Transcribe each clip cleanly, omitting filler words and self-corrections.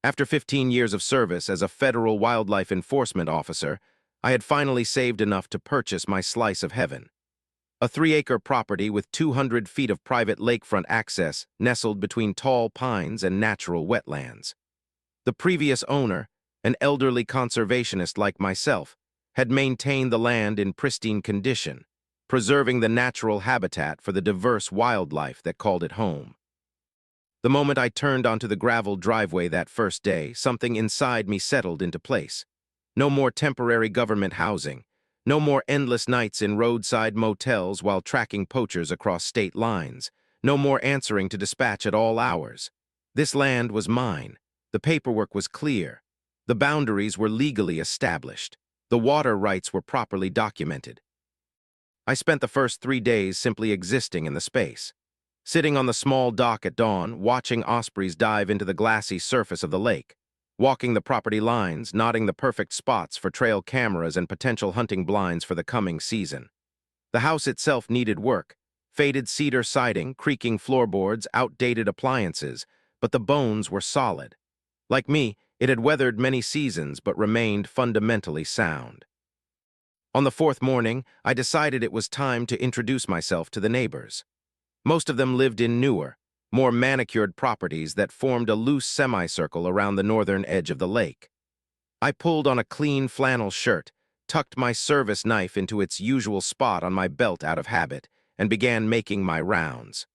After 15 years of service as a federal wildlife enforcement officer, I had finally saved enough to purchase my slice of heaven. A 3-acre property with 200 feet of private lakefront access nestled between tall pines and natural wetlands. The previous owner, an elderly conservationist like myself, had maintained the land in pristine condition, preserving the natural habitat for the diverse wildlife that called it home. The moment I turned onto the gravel driveway that first day, something inside me settled into place. No more temporary government housing. No more endless nights in roadside motels while tracking poachers across state lines. No more answering to dispatch at all hours. This land was mine. The paperwork was clear. The boundaries were legally established. The water rights were properly documented. I spent the first 3 days simply existing in the space. Sitting on the small dock at dawn, watching ospreys dive into the glassy surface of the lake, walking the property lines, nodding the perfect spots for trail cameras and potential hunting blinds for the coming season. The house itself needed work, faded cedar siding, creaking floorboards, outdated appliances, but the bones were solid. Like me, it had weathered many seasons but remained fundamentally sound. On the 4th morning, I decided it was time to introduce myself to the neighbors. Most of them lived in newer, more manicured properties that formed a loose semicircle around the northern edge of the lake. I pulled on a clean flannel shirt, tucked my service knife into its usual spot on my belt out of habit, and began making my rounds.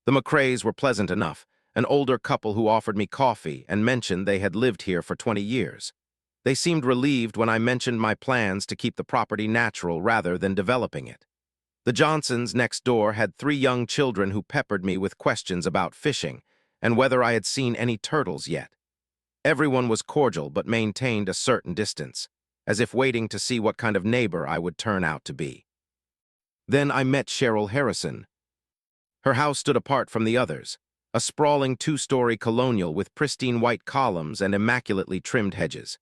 The McCraes were pleasant enough, an older couple who offered me coffee and mentioned they had lived here for 20 years. They seemed relieved when I mentioned my plans to keep the property natural rather than developing it. The Johnsons next door had 3 young children who peppered me with questions about fishing and whether I had seen any turtles yet. Everyone was cordial but maintained a certain distance, as if waiting to see what kind of neighbor I would turn out to be. Then I met Cheryl Harrison. Her house stood apart from the others, a sprawling 2-story colonial with pristine white columns and immaculately trimmed hedges.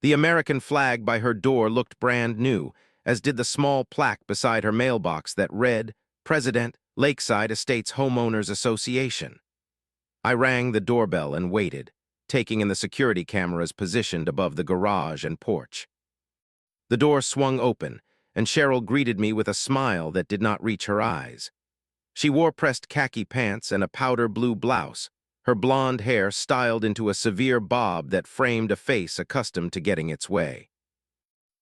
The American flag by her door looked brand new, as did the small plaque beside her mailbox that read, President, Lakeside Estates Homeowners Association. I rang the doorbell and waited, taking in the security cameras positioned above the garage and porch. The door swung open, and Cheryl greeted me with a smile that did not reach her eyes. She wore pressed khaki pants and a powder blue blouse, her blonde hair styled into a severe bob that framed a face accustomed to getting its way.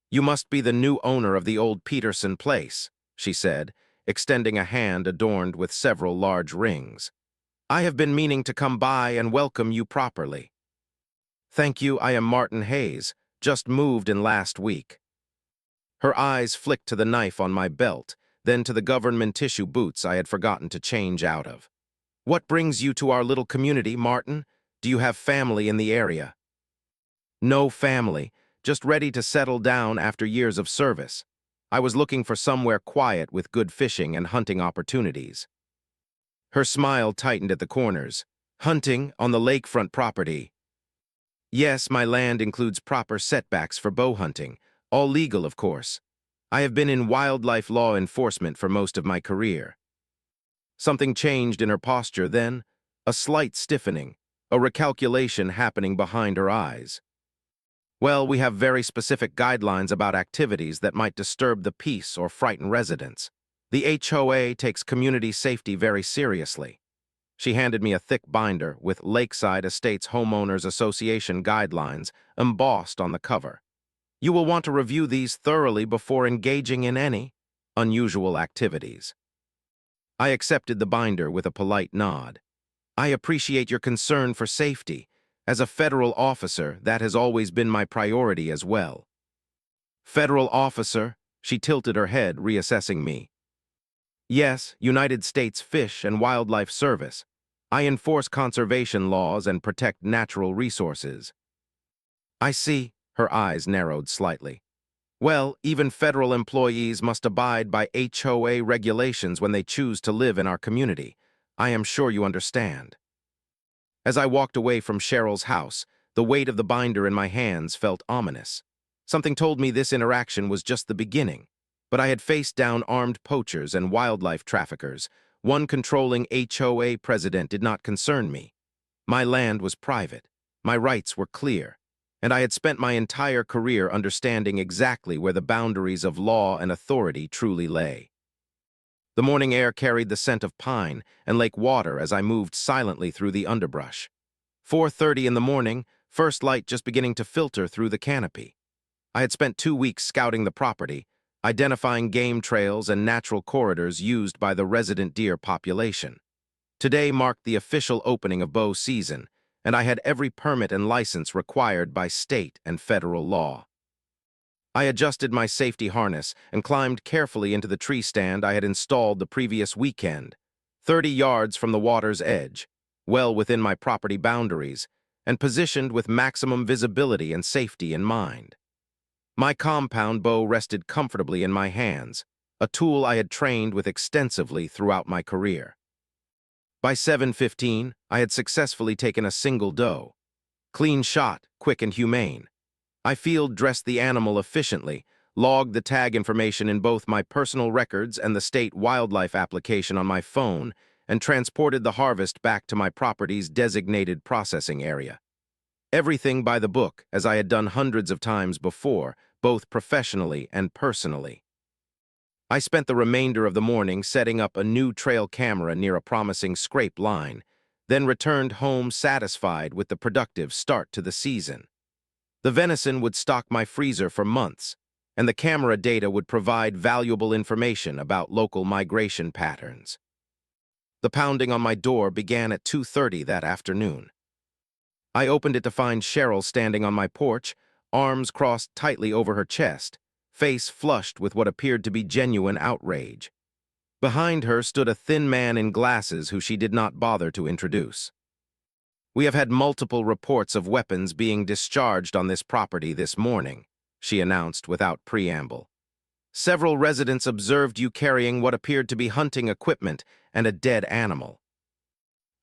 "You must be the new owner of the old Peterson place," she said, extending a hand adorned with several large rings. "I have been meaning to come by and welcome you properly." "Thank you, I am Martin Hayes, just moved in last week." Her eyes flicked to the knife on my belt, then to the government tissue boots I had forgotten to change out of. "What brings you to our little community, Martin? Do you have family in the area?" "No family. Just ready to settle down after years of service. I was looking for somewhere quiet with good fishing and hunting opportunities." Her smile tightened at the corners. "Hunting on the lakefront property?" "Yes, my land includes proper setbacks for bow hunting, all legal, of course. I have been in wildlife law enforcement for most of my career." Something changed in her posture then, a slight stiffening, a recalculation happening behind her eyes. "Well, we have very specific guidelines about activities that might disturb the peace or frighten residents. The HOA takes community safety very seriously." She handed me a thick binder with Lakeside Estates Homeowners Association guidelines embossed on the cover. "You will want to review these thoroughly before engaging in any unusual activities." I accepted the binder with a polite nod. "I appreciate your concern for safety. As a federal officer, that has always been my priority as well." "Federal officer?" She tilted her head, reassessing me. "Yes, United States Fish and Wildlife Service. I enforce conservation laws and protect natural resources." "I see." Her eyes narrowed slightly. "Well, even federal employees must abide by HOA regulations when they choose to live in our community. I am sure you understand." As I walked away from Cheryl's house, the weight of the binder in my hands felt ominous. Something told me this interaction was just the beginning, but I had faced down armed poachers and wildlife traffickers. One controlling HOA president did not concern me. My land was private. My rights were clear, and I had spent my entire career understanding exactly where the boundaries of law and authority truly lay. The morning air carried the scent of pine and lake water as I moved silently through the underbrush. 4:30 in the morning, first light just beginning to filter through the canopy. I had spent 2 weeks scouting the property, identifying game trails and natural corridors used by the resident deer population. Today marked the official opening of bow season, and I had every permit and license required by state and federal law. I adjusted my safety harness and climbed carefully into the tree stand I had installed the previous weekend, 30 yards from the water's edge, well within my property boundaries, and positioned with maximum visibility and safety in mind. My compound bow rested comfortably in my hands, a tool I had trained with extensively throughout my career. By 7:15, I had successfully taken a single doe. Clean shot, quick and humane. I field-dressed the animal efficiently, logged the tag information in both my personal records and the state wildlife application on my phone, and transported the harvest back to my property's designated processing area. Everything by the book, as I had done hundreds of times before, both professionally and personally. I spent the remainder of the morning setting up a new trail camera near a promising scrape line, then returned home satisfied with the productive start to the season. The venison would stock my freezer for months, and the camera data would provide valuable information about local migration patterns. The pounding on my door began at 2:30 that afternoon. I opened it to find Cheryl standing on my porch, arms crossed tightly over her chest, face flushed with what appeared to be genuine outrage. Behind her stood a thin man in glasses who she did not bother to introduce. "We have had multiple reports of weapons being discharged on this property this morning," she announced without preamble. "Several residents observed you carrying what appeared to be hunting equipment and a dead animal."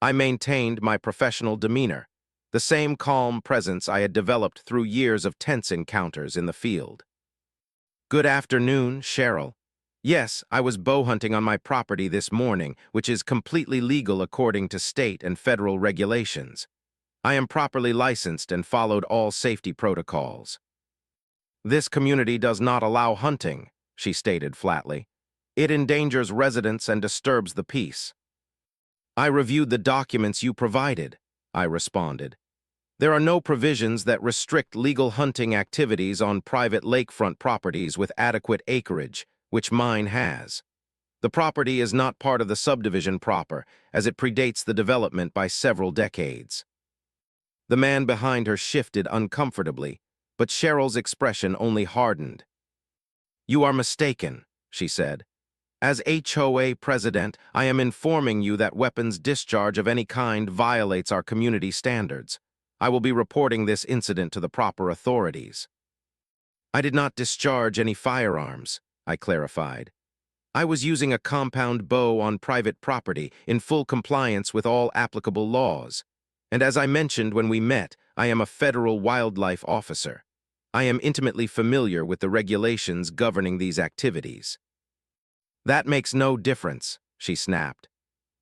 I maintained my professional demeanor, the same calm presence I had developed through years of tense encounters in the field. "Good afternoon, Cheryl. Yes, I was bow hunting on my property this morning, which is completely legal according to state and federal regulations. I am properly licensed and followed all safety protocols." "This community does not allow hunting," she stated flatly. "It endangers residents and disturbs the peace." "I reviewed the documents you provided," I responded. "There are no provisions that restrict legal hunting activities on private lakefront properties with adequate acreage, which mine has. The property is not part of the subdivision proper, as it predates the development by several decades." The man behind her shifted uncomfortably, but Cheryl's expression only hardened. "You are mistaken," she said. "As HOA president, I am informing you that weapons discharge of any kind violates our community standards. I will be reporting this incident to the proper authorities." "I did not discharge any firearms," I clarified. "I was using a compound bow on private property in full compliance with all applicable laws. And as I mentioned when we met, I am a federal wildlife officer. I am intimately familiar with the regulations governing these activities." "That makes no difference," she snapped.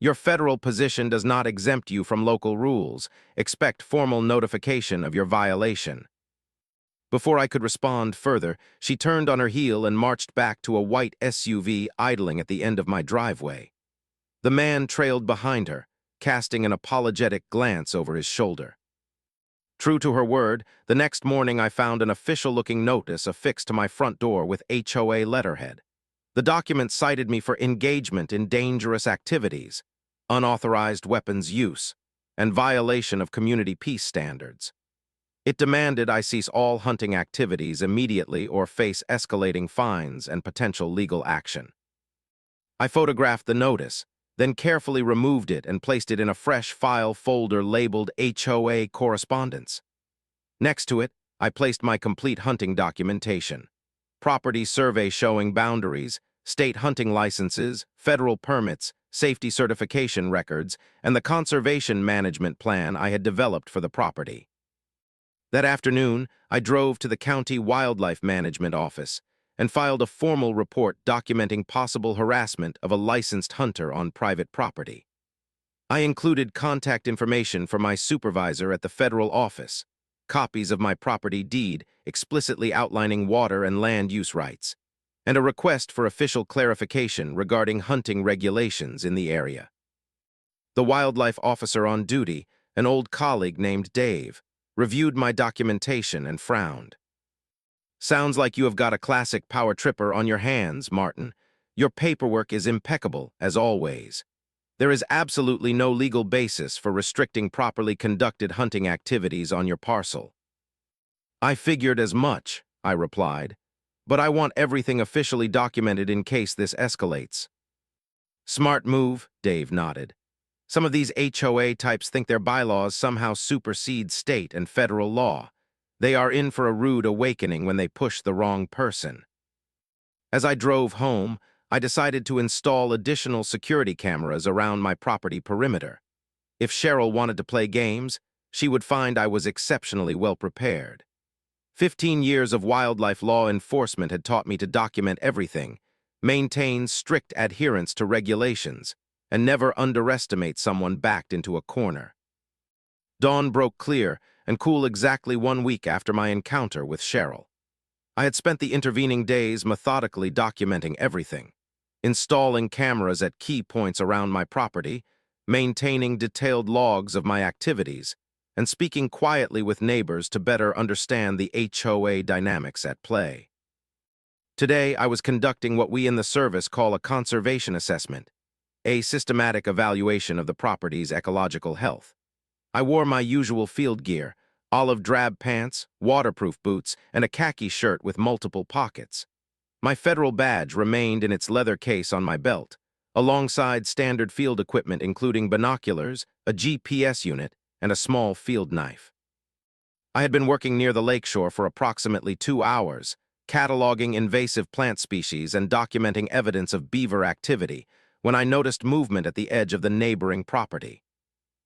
"Your federal position does not exempt you from local rules. Expect formal notification of your violation." Before I could respond further, she turned on her heel and marched back to a white SUV idling at the end of my driveway. The man trailed behind her, casting an apologetic glance over his shoulder. True to her word, the next morning I found an official-looking notice affixed to my front door with HOA letterhead. The document cited me for engagement in dangerous activities, unauthorized weapons use, and violation of community peace standards. It demanded I cease all hunting activities immediately or face escalating fines and potential legal action. I photographed the notice, then carefully removed it and placed it in a fresh file folder labeled HOA Correspondence. Next to it, I placed my complete hunting documentation: property survey showing boundaries, state hunting licenses, federal permits, safety certification records, and the conservation management plan I had developed for the property. That afternoon, I drove to the County Wildlife Management Office and filed a formal report documenting possible harassment of a licensed hunter on private property. I included contact information for my supervisor at the federal office, copies of my property deed explicitly outlining water and land use rights, and a request for official clarification regarding hunting regulations in the area. The wildlife officer on duty, an old colleague named Dave, reviewed my documentation and frowned. "Sounds like you have got a classic power tripper on your hands, Martin. Your paperwork is impeccable, as always. There is absolutely no legal basis for restricting properly conducted hunting activities on your parcel." "I figured as much," I replied, "but I want everything officially documented in case this escalates." "Smart move," Dave nodded. "Some of these HOA types think their bylaws somehow supersede state and federal law. They are in for a rude awakening when they push the wrong person." As I drove home, I decided to install additional security cameras around my property perimeter. If Cheryl wanted to play games, she would find I was exceptionally well prepared. 15 years of wildlife law enforcement had taught me to document everything, maintain strict adherence to regulations, and never underestimate someone backed into a corner. Dawn broke clear and cool exactly 1 week after my encounter with Cheryl. I had spent the intervening days methodically documenting everything, installing cameras at key points around my property, maintaining detailed logs of my activities, and speaking quietly with neighbors to better understand the HOA dynamics at play. Today, I was conducting what we in the service call a conservation assessment, a systematic evaluation of the property's ecological health. I wore my usual field gear, olive drab pants, waterproof boots, and a khaki shirt with multiple pockets. My federal badge remained in its leather case on my belt, alongside standard field equipment including binoculars, a GPS unit, and a small field knife. I had been working near the lakeshore for approximately 2 hours, cataloging invasive plant species and documenting evidence of beaver activity, when I noticed movement at the edge of the neighboring property.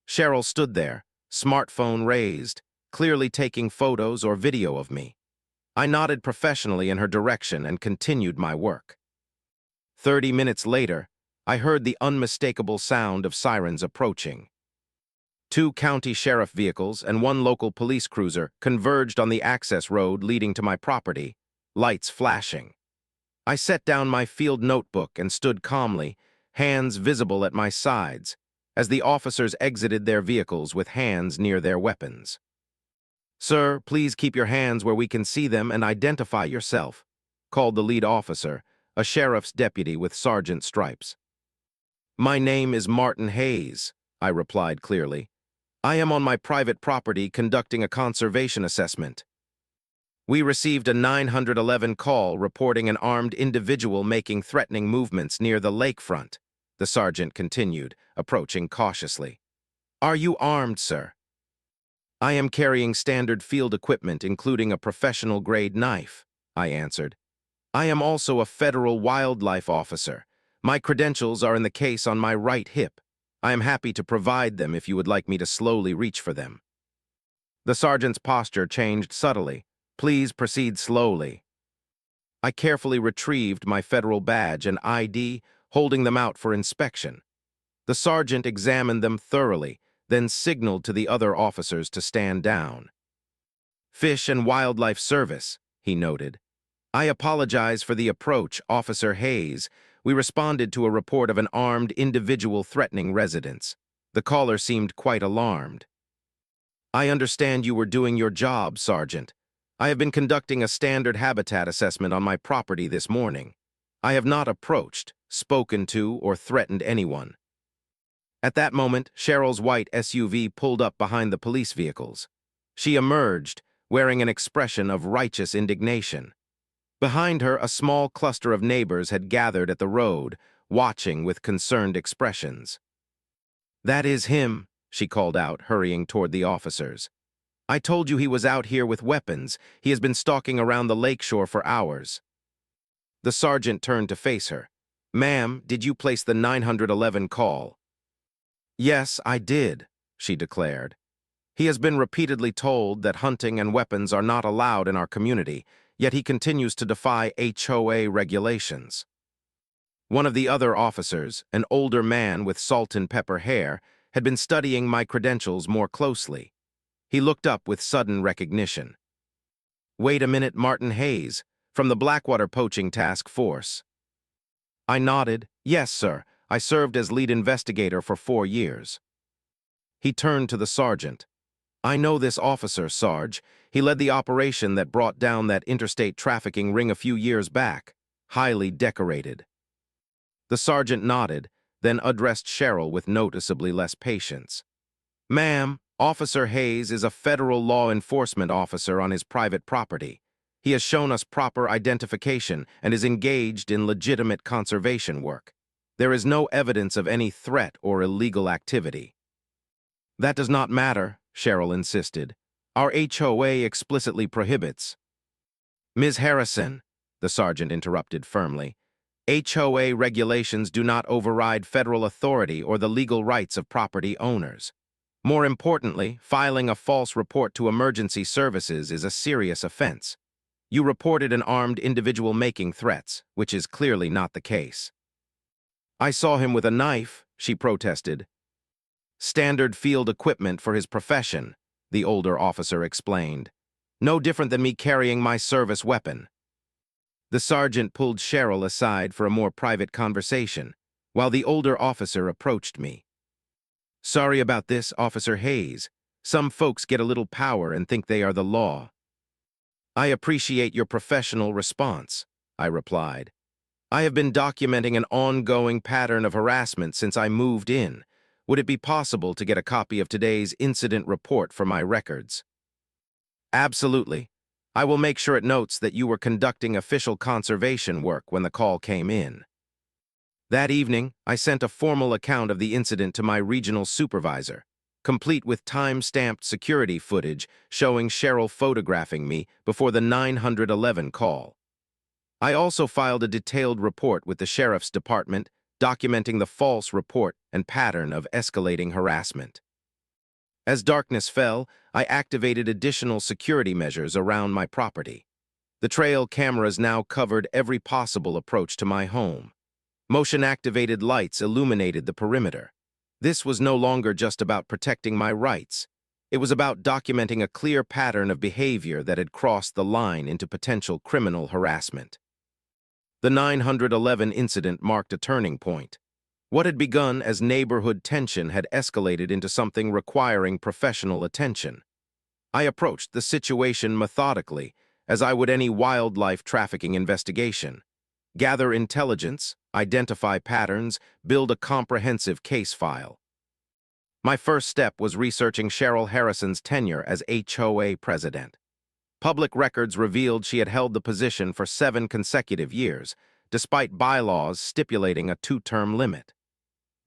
Cheryl stood there, smartphone raised, clearly taking photos or video of me. I nodded professionally in her direction and continued my work. 30 minutes later, I heard the unmistakable sound of sirens approaching. 2 county sheriff vehicles and 1 local police cruiser converged on the access road leading to my property, lights flashing. I set down my field notebook and stood calmly, hands visible at my sides, as the officers exited their vehicles with hands near their weapons. "Sir, please keep your hands where we can see them and identify yourself," called the lead officer, a sheriff's deputy with sergeant stripes. "My name is Martin Hayes," I replied clearly. "I am on my private property conducting a conservation assessment." "We received a 911 call reporting an armed individual making threatening movements near the lakefront," the sergeant continued, approaching cautiously. "Are you armed, sir?" "I am carrying standard field equipment, including a professional-grade knife," I answered. "I am also a federal wildlife officer. My credentials are in the case on my right hip. I am happy to provide them if you would like me to slowly reach for them." The sergeant's posture changed subtly. "Please proceed slowly." I carefully retrieved my federal badge and ID, holding them out for inspection. The sergeant examined them thoroughly, then signaled to the other officers to stand down. "Fish and Wildlife Service," he noted. "I apologize for the approach, Officer Hayes. We responded to a report of an armed individual threatening residents. The caller seemed quite alarmed." "I understand you were doing your job, Sergeant. I have been conducting a standard habitat assessment on my property this morning. I have not approached, spoken to, or threatened anyone." At that moment, Cheryl's white SUV pulled up behind the police vehicles. She emerged, wearing an expression of righteous indignation. Behind her, a small cluster of neighbors had gathered at the road, watching with concerned expressions. "That is him," she called out, hurrying toward the officers. "I told you he was out here with weapons. He has been stalking around the lakeshore for hours." The sergeant turned to face her. "Ma'am, did you place the 911 call?" "Yes, I did," she declared. "He has been repeatedly told that hunting and weapons are not allowed in our community, yet he continues to defy HOA regulations." One of the other officers, an older man with salt and pepper hair, had been studying my credentials more closely. He looked up with sudden recognition. "Wait a minute, Martin Hayes, from the Blackwater Poaching Task Force." I nodded. "Yes, sir. I served as lead investigator for 4 years." He turned to the sergeant. "I know this officer, Sarge. He led the operation that brought down that interstate trafficking ring a few years back. Highly decorated." The sergeant nodded, then addressed Cheryl with noticeably less patience. "Ma'am, Officer Hayes is a federal law enforcement officer on his private property. He has shown us proper identification and is engaged in legitimate conservation work. There is no evidence of any threat or illegal activity." "That does not matter," Cheryl insisted. "Our HOA explicitly prohibits—" "Ms. Harrison," the sergeant interrupted firmly, "HOA regulations do not override federal authority or the legal rights of property owners. More importantly, filing a false report to emergency services is a serious offense. You reported an armed individual making threats, which is clearly not the case." "I saw him with a knife," she protested. "Standard field equipment for his profession," the older officer explained. "No different than me carrying my service weapon." The sergeant pulled Cheryl aside for a more private conversation, while the older officer approached me. "Sorry about this, Officer Hayes. Some folks get a little power and think they are the law." "I appreciate your professional response," I replied. "I have been documenting an ongoing pattern of harassment since I moved in. Would it be possible to get a copy of today's incident report for my records?" "Absolutely. I will make sure it notes that you were conducting official conservation work when the call came in." That evening, I sent a formal account of the incident to my regional supervisor, complete with time-stamped security footage showing Cheryl photographing me before the 911 call. I also filed a detailed report with the sheriff's department documenting the false report and pattern of escalating harassment. As darkness fell, I activated additional security measures around my property. The trail cameras now covered every possible approach to my home. Motion-activated lights illuminated the perimeter. This was no longer just about protecting my rights. It was about documenting a clear pattern of behavior that had crossed the line into potential criminal harassment. The 911 incident marked a turning point. What had begun as neighborhood tension had escalated into something requiring professional attention. I approached the situation methodically, as I would any wildlife trafficking investigation. Gather intelligence, identify patterns, build a comprehensive case file. My first step was researching Cheryl Harrison's tenure as HOA president. Public records revealed she had held the position for 7 consecutive years, despite bylaws stipulating a 2-term limit.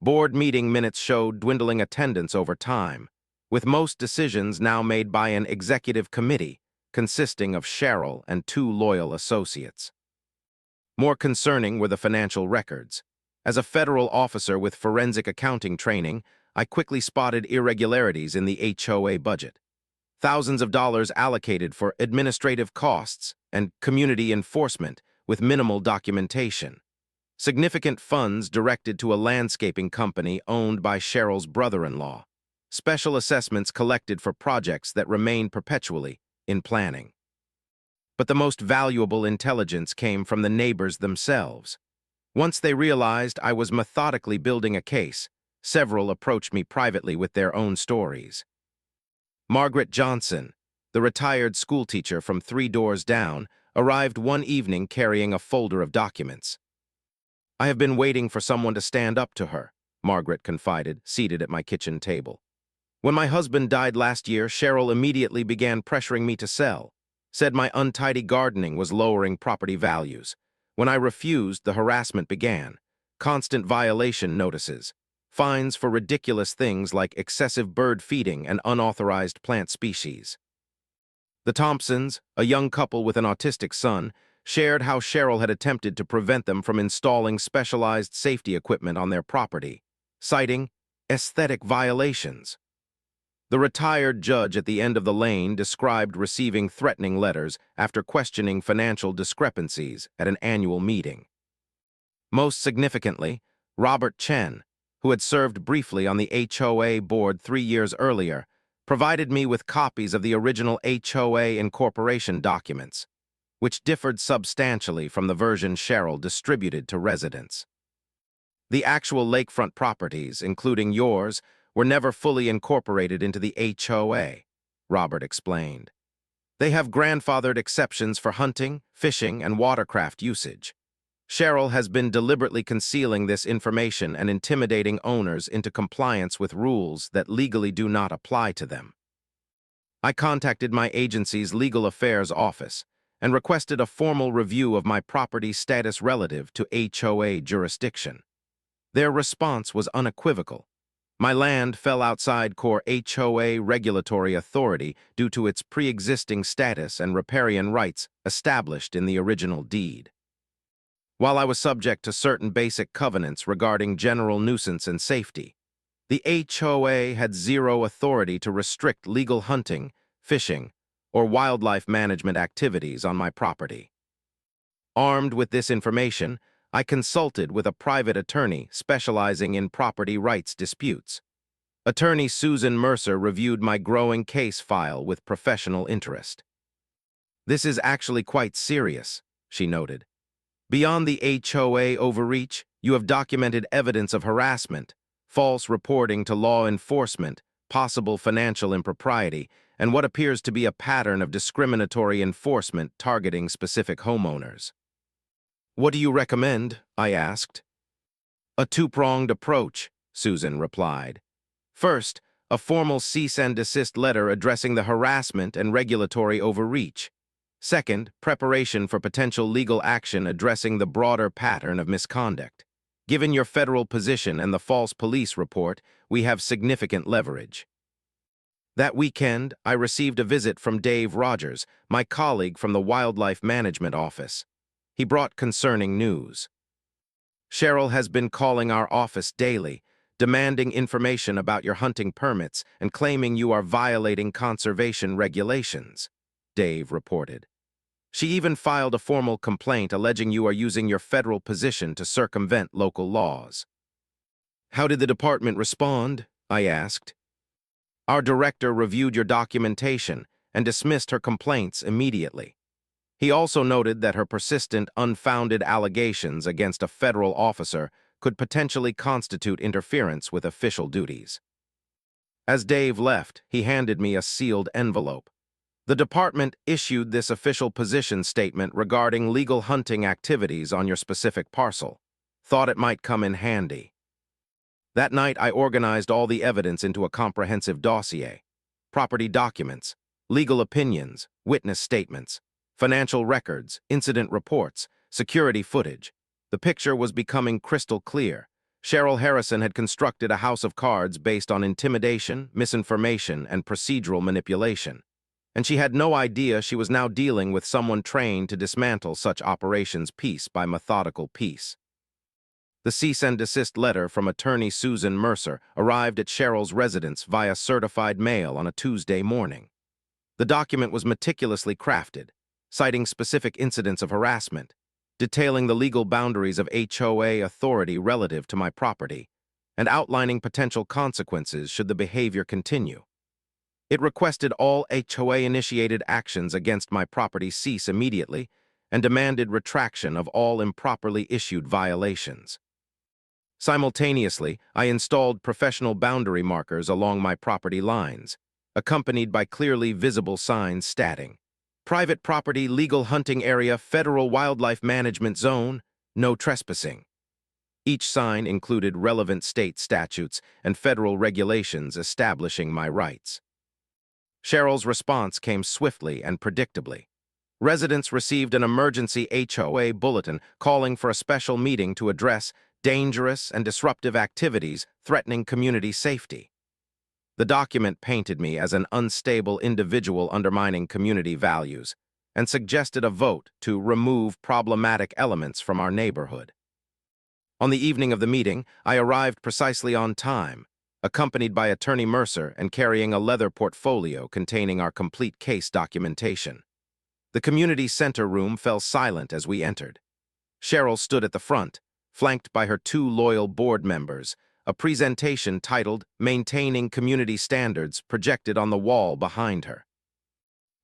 Board meeting minutes showed dwindling attendance over time, with most decisions now made by an executive committee consisting of Cheryl and 2 loyal associates. More concerning were the financial records. As a federal officer with forensic accounting training, I quickly spotted irregularities in the HOA budget. Thousands of dollars allocated for administrative costs and community enforcement with minimal documentation. Significant funds directed to a landscaping company owned by Cheryl's brother-in-law. Special assessments collected for projects that remain perpetually in planning. But the most valuable intelligence came from the neighbors themselves. Once they realized I was methodically building a case, several approached me privately with their own stories. Margaret Johnson, the retired schoolteacher from 3 doors down, arrived one evening carrying a folder of documents. "I have been waiting for someone to stand up to her," Margaret confided, seated at my kitchen table. "When my husband died last year, Cheryl immediately began pressuring me to sell. Said my untidy gardening was lowering property values. When I refused, the harassment began. Constant violation notices. Fines for ridiculous things like excessive bird feeding and unauthorized plant species." The Thompsons, a young couple with an autistic son, shared how Cheryl had attempted to prevent them from installing specialized safety equipment on their property, citing aesthetic violations. The retired judge at the end of the lane described receiving threatening letters after questioning financial discrepancies at an annual meeting. Most significantly, Robert Chen, who had served briefly on the HOA board 3 years earlier, provided me with copies of the original HOA incorporation documents, which differed substantially from the version Cheryl distributed to residents. The actual lakefront properties, including yours, were never fully incorporated into the HOA, Robert explained. They have grandfathered exceptions for hunting, fishing, and watercraft usage. Cheryl has been deliberately concealing this information and intimidating owners into compliance with rules that legally do not apply to them. I contacted my agency's legal affairs office and requested a formal review of my property's status relative to HOA jurisdiction. Their response was unequivocal. My land fell outside core HOA regulatory authority due to its pre-existing status and riparian rights established in the original deed. While I was subject to certain basic covenants regarding general nuisance and safety, the HOA had zero authority to restrict legal hunting, fishing, or wildlife management activities on my property. Armed with this information, I consulted with a private attorney specializing in property rights disputes. Attorney Susan Mercer reviewed my growing case file with professional interest. "This is actually quite serious," she noted. "Beyond the HOA overreach, you have documented evidence of harassment, false reporting to law enforcement, possible financial impropriety, and what appears to be a pattern of discriminatory enforcement targeting specific homeowners." "What do you recommend?" I asked. "A two-pronged approach," Susan replied. "First, a formal cease and desist letter addressing the harassment and regulatory overreach. Second, preparation for potential legal action addressing the broader pattern of misconduct. Given your federal position and the false police report, we have significant leverage." That weekend, I received a visit from Dave Rogers, my colleague from the Wildlife Management Office. He brought concerning news. "Cheryl has been calling our office daily, demanding information about your hunting permits and claiming you are violating conservation regulations," Dave reported. "She even filed a formal complaint alleging you are using your federal position to circumvent local laws." "How did the department respond?" I asked. "Our director reviewed your documentation and dismissed her complaints immediately. He also noted that her persistent, unfounded allegations against a federal officer could potentially constitute interference with official duties." As Dave left, he handed me a sealed envelope. "The department issued this official position statement regarding legal hunting activities on your specific parcel. Thought it might come in handy." That night, I organized all the evidence into a comprehensive dossier: property documents, legal opinions, witness statements, financial records, incident reports, security footage. The picture was becoming crystal clear. Cheryl Harrison had constructed a house of cards based on intimidation, misinformation, and procedural manipulation. And she had no idea she was now dealing with someone trained to dismantle such operations piece by methodical piece. The cease and desist letter from attorney Susan Mercer arrived at Cheryl's residence via certified mail on a Tuesday morning. The document was meticulously crafted, citing specific incidents of harassment, detailing the legal boundaries of HOA authority relative to my property, and outlining potential consequences should the behavior continue. It requested all HOA-initiated actions against my property cease immediately and demanded retraction of all improperly issued violations. Simultaneously, I installed professional boundary markers along my property lines, accompanied by clearly visible signs stating, "Private property, legal hunting area, federal wildlife management zone, no trespassing." Each sign included relevant state statutes and federal regulations establishing my rights. Cheryl's response came swiftly and predictably. Residents received an emergency HOA bulletin calling for a special meeting to address dangerous and disruptive activities threatening community safety. The document painted me as an unstable individual undermining community values and suggested a vote to remove problematic elements from our neighborhood. On the evening of the meeting, I arrived precisely on time, accompanied by Attorney Mercer and carrying a leather portfolio containing our complete case documentation. The community center room fell silent as we entered. Cheryl stood at the front, flanked by her two loyal board members, a presentation titled Maintaining Community Standards projected on the wall behind her.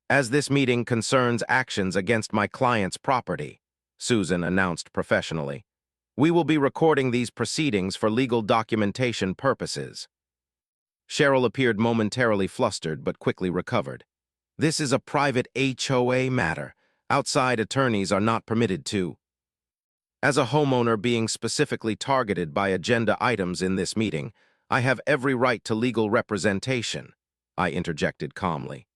"As this meeting concerns actions against my client's property," Susan announced professionally, "we will be recording these proceedings for legal documentation purposes." Cheryl appeared momentarily flustered but quickly recovered. "This is a private HOA matter. Outside attorneys are not permitted to." "As a homeowner being specifically targeted by agenda items in this meeting, I have every right to legal representation," I interjected calmly.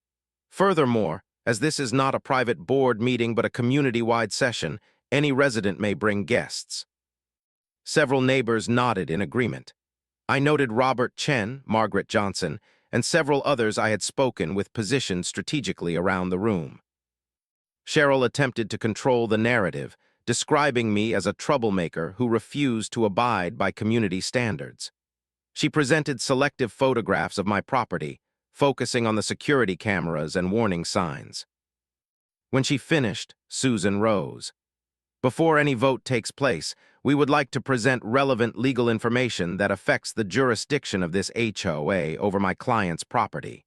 "Furthermore, as this is not a private board meeting but a community-wide session, any resident may bring guests." Several neighbors nodded in agreement. I noted Robert Chen, Margaret Johnson, and several others I had spoken with positioned strategically around the room. Cheryl attempted to control the narrative, describing me as a troublemaker who refused to abide by community standards. She presented selective photographs of my property, focusing on the security cameras and warning signs. When she finished, Susan rose. "Before any vote takes place, we would like to present relevant legal information that affects the jurisdiction of this HOA over my client's property."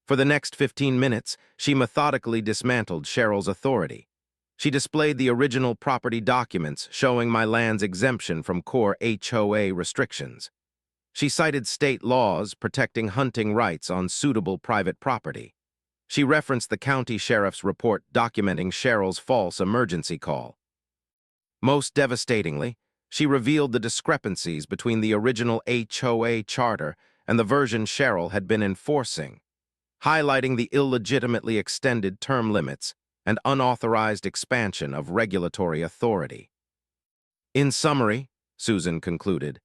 For the next 15 minutes, she methodically dismantled Cheryl's authority. She displayed the original property documents showing my land's exemption from core HOA restrictions. She cited state laws protecting hunting rights on suitable private property. She referenced the county sheriff's report documenting Cheryl's false emergency call. Most devastatingly, she revealed the discrepancies between the original HOA charter and the version Cheryl had been enforcing, highlighting the illegitimately extended term limits and unauthorized expansion of regulatory authority. "In summary," Susan concluded,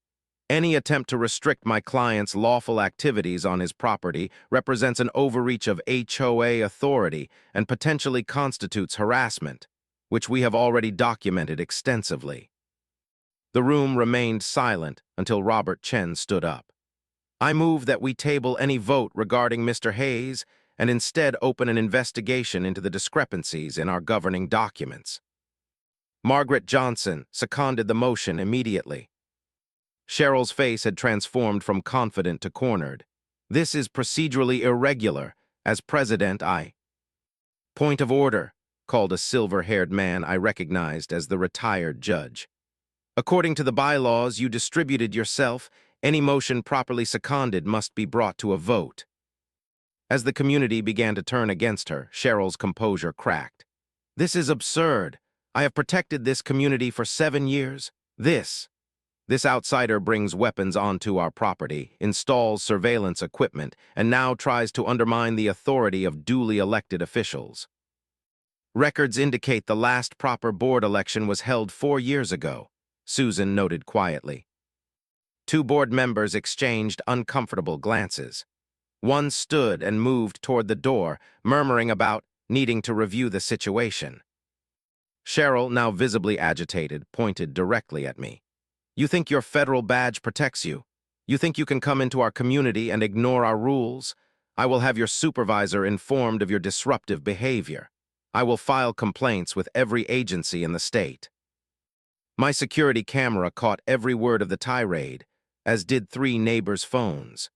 "any attempt to restrict my client's lawful activities on his property represents an overreach of HOA authority and potentially constitutes harassment, which we have already documented extensively." The room remained silent until Robert Chen stood up. "I move that we table any vote regarding Mr. Hayes and instead open an investigation into the discrepancies in our governing documents." Margaret Johnson seconded the motion immediately. Cheryl's face had transformed from confident to cornered. "This is procedurally irregular. As president, I—" "Point of order," called a silver-haired man I recognized as the retired judge. "According to the bylaws you distributed yourself, any motion properly seconded must be brought to a vote." As the community began to turn against her, Cheryl's composure cracked. "This is absurd. I have protected this community for 7 years. This outsider brings weapons onto our property, installs surveillance equipment, and now tries to undermine the authority of duly elected officials. Records indicate the last proper board election was held 4 years ago," Susan noted quietly. Two board members exchanged uncomfortable glances. One stood and moved toward the door, murmuring about needing to review the situation. Cheryl, now visibly agitated, pointed directly at me. "You think your federal badge protects you? You think you can come into our community and ignore our rules? I will have your supervisor informed of your disruptive behavior. I will file complaints with every agency in the state." My security camera caught every word of the tirade, as did 3 neighbors' phones.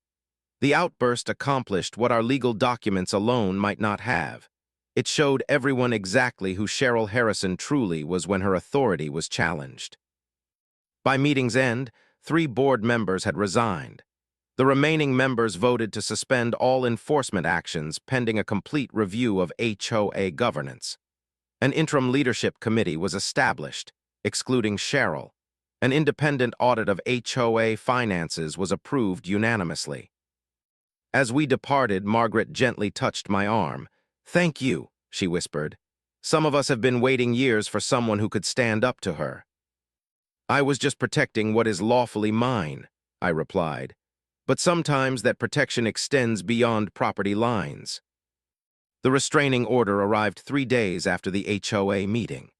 The outburst accomplished what our legal documents alone might not have. It showed everyone exactly who Cheryl Harrison truly was when her authority was challenged. By meeting's end, 3 board members had resigned. The remaining members voted to suspend all enforcement actions pending a complete review of HOA governance. An interim leadership committee was established, excluding Cheryl. An independent audit of HOA finances was approved unanimously. As we departed, Margaret gently touched my arm. "Thank you," she whispered. "Some of us have been waiting years for someone who could stand up to her." "I was just protecting what is lawfully mine," I replied. "But sometimes that protection extends beyond property lines." The restraining order arrived 3 days after the HOA meeting.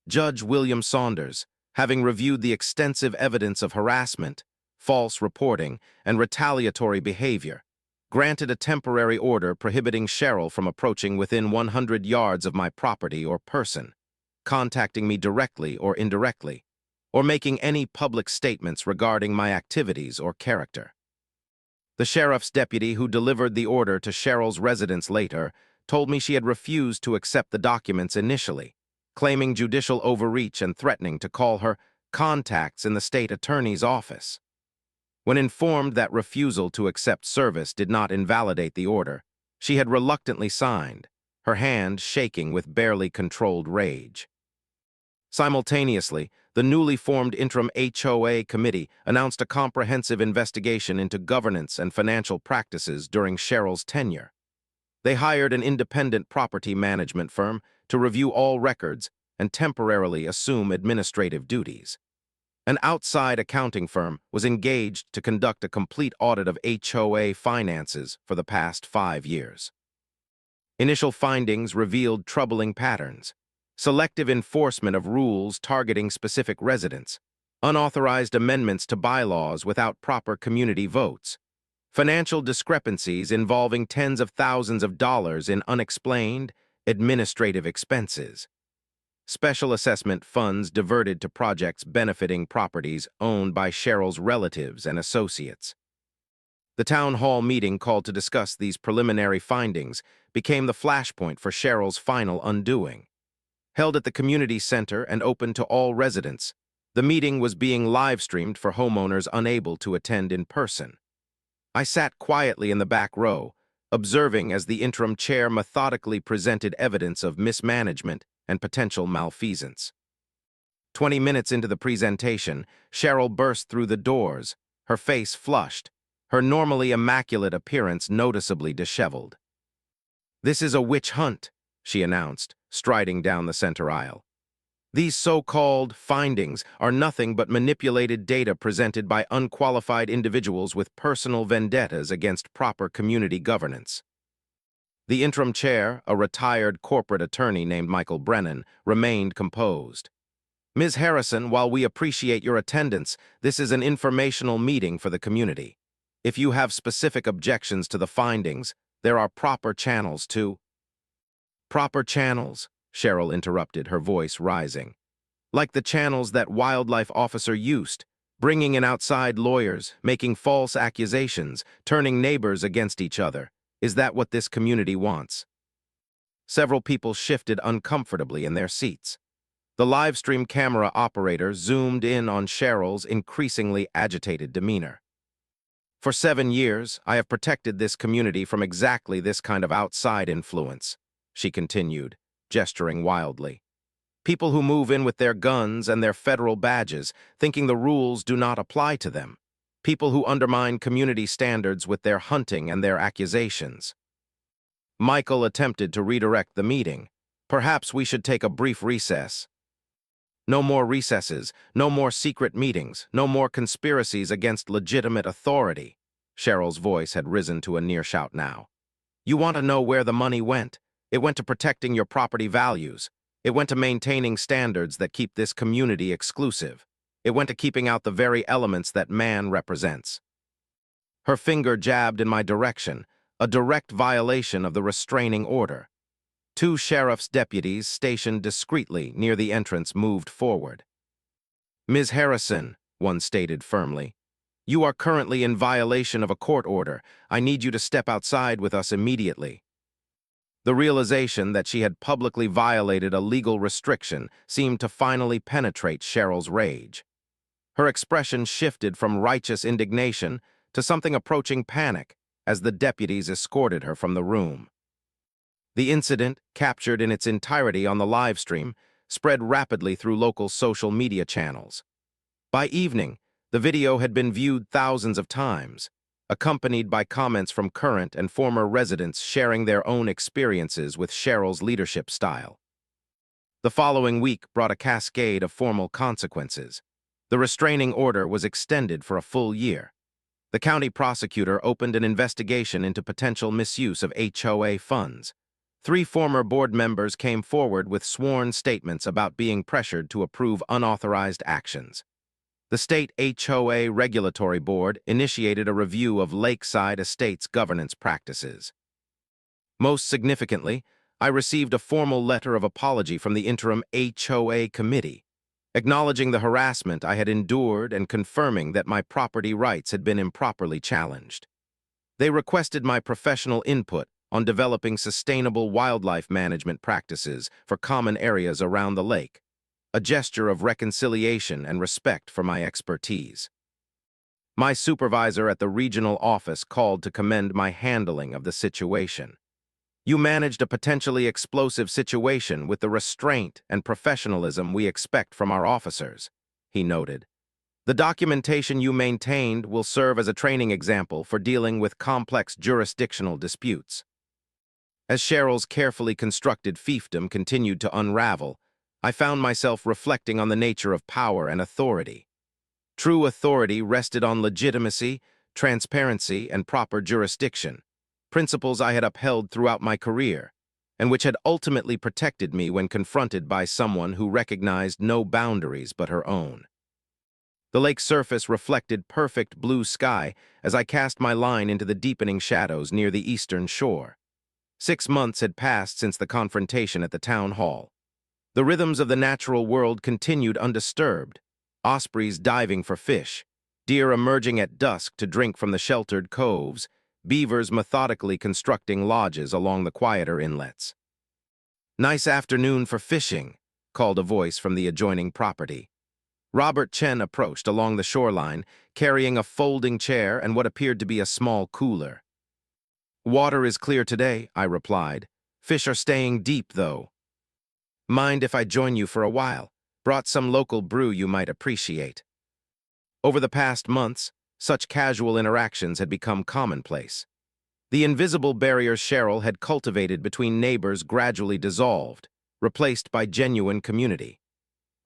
Judge William Saunders, having reviewed the extensive evidence of harassment, false reporting, and retaliatory behavior, granted a temporary order prohibiting Cheryl from approaching within 100 yards of my property or person, contacting me directly or indirectly, or making any public statements regarding my activities or character. The sheriff's deputy who delivered the order to Cheryl's residence later told me she had refused to accept the documents initially, claiming judicial overreach and threatening to call her contacts in the state attorney's office. When informed that refusal to accept service did not invalidate the order, she had reluctantly signed, her hand shaking with barely controlled rage. Simultaneously, the newly formed interim HOA committee announced a comprehensive investigation into governance and financial practices during Cheryl's tenure. They hired an independent property management firm to review all records and temporarily assume administrative duties. An outside accounting firm was engaged to conduct a complete audit of HOA finances for the past 5 years. Initial findings revealed troubling patterns: selective enforcement of rules targeting specific residents, unauthorized amendments to bylaws without proper community votes, financial discrepancies involving tens of thousands of dollars in unexplained administrative expenses, special assessment funds diverted to projects benefiting properties owned by Cheryl's relatives and associates. The town hall meeting called to discuss these preliminary findings became the flashpoint for Cheryl's final undoing. Held at the community center and open to all residents, the meeting was being live-streamed for homeowners unable to attend in person. I sat quietly in the back row, observing as the interim chair methodically presented evidence of mismanagement and potential malfeasance. 20 minutes into the presentation, Cheryl burst through the doors, her face flushed, her normally immaculate appearance noticeably disheveled. "This is a witch hunt," she announced, striding down the center aisle. "These so-called findings are nothing but manipulated data presented by unqualified individuals with personal vendettas against proper community governance." The interim chair, a retired corporate attorney named Michael Brennan, remained composed. "Ms. Harrison, while we appreciate your attendance, this is an informational meeting for the community. If you have specific objections to the findings, there are proper channels to—" "Proper channels?" Cheryl interrupted, her voice rising. "Like the channels that wildlife officer used, bringing in outside lawyers, making false accusations, turning neighbors against each other. Is that what this community wants?" Several people shifted uncomfortably in their seats. The livestream camera operator zoomed in on Cheryl's increasingly agitated demeanor. "For 7 years, I have protected this community from exactly this kind of outside influence," she continued, gesturing wildly. "People who move in with their guns and their federal badges, thinking the rules do not apply to them. People who undermine community standards with their hunting and their accusations." Michael attempted to redirect the meeting. "Perhaps we should take a brief recess." "No more recesses, no more secret meetings, no more conspiracies against legitimate authority." Cheryl's voice had risen to a near shout now. "You want to know where the money went? It went to protecting your property values. It went to maintaining standards that keep this community exclusive. It went to keeping out the very elements that man represents." Her finger jabbed in my direction, a direct violation of the restraining order. 2 sheriff's deputies stationed discreetly near the entrance moved forward. "Ms. Harrison," one stated firmly, "you are currently in violation of a court order. I need you to step outside with us immediately." The realization that she had publicly violated a legal restriction seemed to finally penetrate Cheryl's rage. Her expression shifted from righteous indignation to something approaching panic as the deputies escorted her from the room. The incident, captured in its entirety on the live stream, spread rapidly through local social media channels. By evening, the video had been viewed thousands of times, accompanied by comments from current and former residents sharing their own experiences with Cheryl's leadership style. The following week brought a cascade of formal consequences. The restraining order was extended for a full year. The county prosecutor opened an investigation into potential misuse of HOA funds. 3 former board members came forward with sworn statements about being pressured to approve unauthorized actions. The state HOA Regulatory Board initiated a review of Lakeside Estates governance practices. Most significantly, I received a formal letter of apology from the interim HOA committee. acknowledging the harassment I had endured and confirming that my property rights had been improperly challenged. They requested my professional input on developing sustainable wildlife management practices for common areas around the lake, a gesture of reconciliation and respect for my expertise. My supervisor at the regional office called to commend my handling of the situation. "You managed a potentially explosive situation with the restraint and professionalism we expect from our officers," he noted. "The documentation you maintained will serve as a training example for dealing with complex jurisdictional disputes." As Cheryl's carefully constructed fiefdom continued to unravel, I found myself reflecting on the nature of power and authority. True authority rested on legitimacy, transparency, and proper jurisdiction, principles I had upheld throughout my career, and which had ultimately protected me when confronted by someone who recognized no boundaries but her own. The lake's surface reflected perfect blue sky as I cast my line into the deepening shadows near the eastern shore. 6 months had passed since the confrontation at the town hall. The rhythms of the natural world continued undisturbed, ospreys diving for fish, deer emerging at dusk to drink from the sheltered coves, beavers methodically constructing lodges along the quieter inlets. "Nice afternoon for fishing," called a voice from the adjoining property. Robert Chen approached along the shoreline, carrying a folding chair and what appeared to be a small cooler. "Water is clear today," I replied. "Fish are staying deep, though." "Mind if I join you for a while? Brought some local brew you might appreciate." Over the past months, such casual interactions had become commonplace. The invisible barriers Cheryl had cultivated between neighbors gradually dissolved, replaced by genuine community.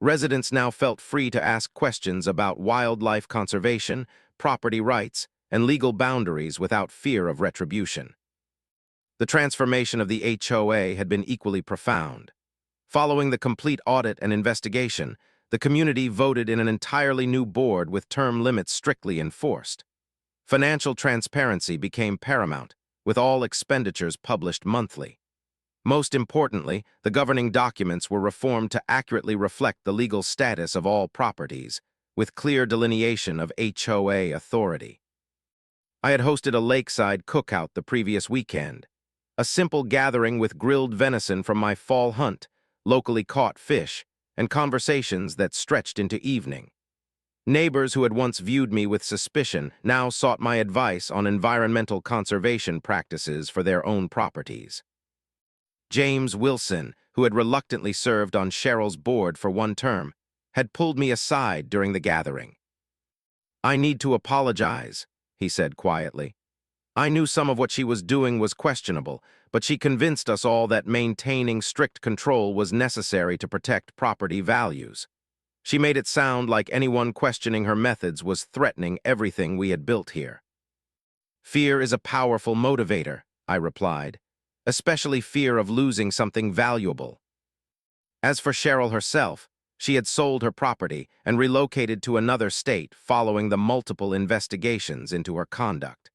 Residents now felt free to ask questions about wildlife conservation, property rights, and legal boundaries without fear of retribution. The transformation of the HOA had been equally profound. Following the complete audit and investigation, the community voted in an entirely new board with term limits strictly enforced. Financial transparency became paramount, with all expenditures published monthly. Most importantly, the governing documents were reformed to accurately reflect the legal status of all properties, with clear delineation of HOA authority. I had hosted a lakeside cookout the previous weekend, a simple gathering with grilled venison from my fall hunt, locally caught fish, and conversations that stretched into evening. Neighbors who had once viewed me with suspicion now sought my advice on environmental conservation practices for their own properties. James Wilson, who had reluctantly served on Cheryl's board for one term, had pulled me aside during the gathering. "I need to apologize," he said quietly. "I knew some of what she was doing was questionable, but she convinced us all that maintaining strict control was necessary to protect property values. She made it sound like anyone questioning her methods was threatening everything we had built here." "Fear is a powerful motivator," I replied, "especially fear of losing something valuable." As for Cheryl herself, she had sold her property and relocated to another state following the multiple investigations into her conduct.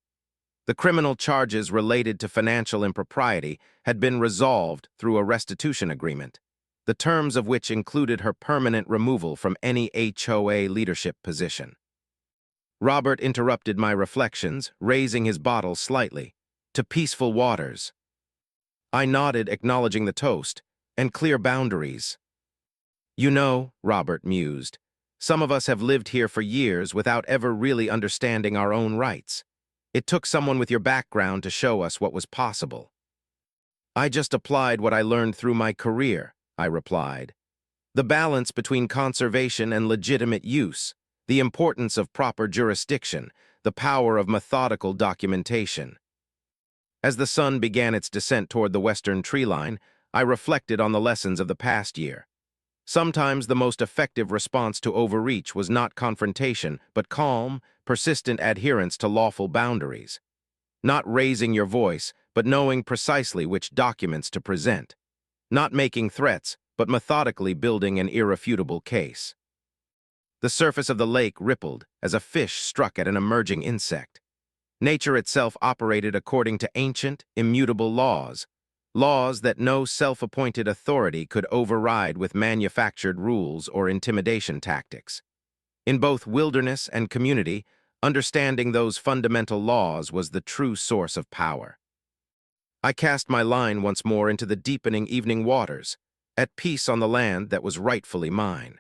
The criminal charges related to financial impropriety had been resolved through a restitution agreement, the terms of which included her permanent removal from any HOA leadership position. Robert interrupted my reflections, raising his bottle slightly. "To peaceful waters." I nodded, acknowledging the toast, "and clear boundaries." "You know," Robert mused, "some of us have lived here for years without ever really understanding our own rights. It took someone with your background to show us what was possible." "I just applied what I learned through my career," I replied. "The balance between conservation and legitimate use, the importance of proper jurisdiction, the power of methodical documentation." As the sun began its descent toward the western tree line, I reflected on the lessons of the past year. Sometimes the most effective response to overreach was not confrontation, but calm, persistent adherence to lawful boundaries. Not raising your voice, but knowing precisely which documents to present. Not making threats, but methodically building an irrefutable case. The surface of the lake rippled as a fish struck at an emerging insect. Nature itself operated according to ancient, immutable laws. laws that no self-appointed authority could override with manufactured rules or intimidation tactics. In both wilderness and community, understanding those fundamental laws was the true source of power. I cast my line once more into the deepening evening waters, at peace on the land that was rightfully mine.